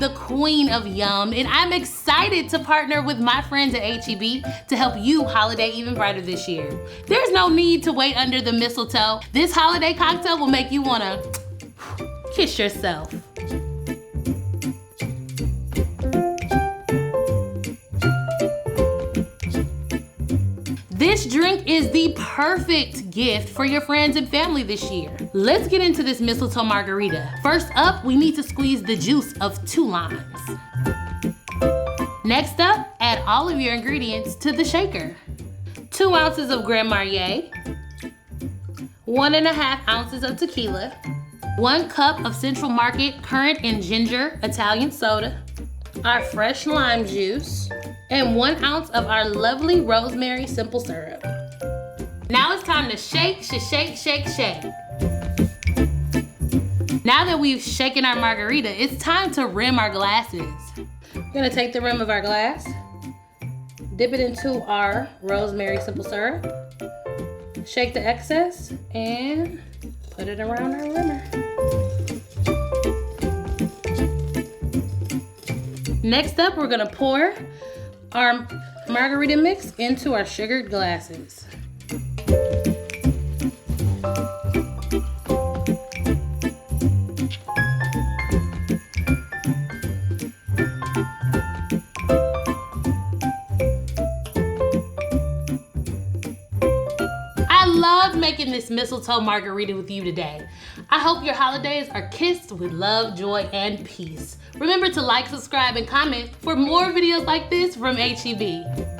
the queen of yum, and I'm excited to partner with my friends at HEB to help you holiday even brighter this year. There's no need to wait under the mistletoe. This holiday cocktail will make you wanna kiss yourself. This drink is the perfect gift for your friends and family this year. Let's get into this mistletoe margarita. First up, we need to squeeze the juice of 2 limes. Next up, add all of your ingredients to the shaker. 2 ounces of Grand Marnier, 1.5 ounces of tequila, 1 cup of Central Market currant and ginger Italian soda, our fresh lime juice, and 1 ounce of our lovely rosemary simple syrup. Now it's time to shake, shake, shake, shake. Now that we've shaken our margarita, it's time to rim our glasses. We're gonna take the rim of our glass, dip it into our rosemary simple syrup, shake the excess, and put it around our rimmer. Next up, we're gonna pour our margarita mix into our sugared glasses. I love making this mistletoe margarita with you today. I hope your holidays are kissed with love, joy, and peace. Remember to like, subscribe, and comment for more videos like this from HEB.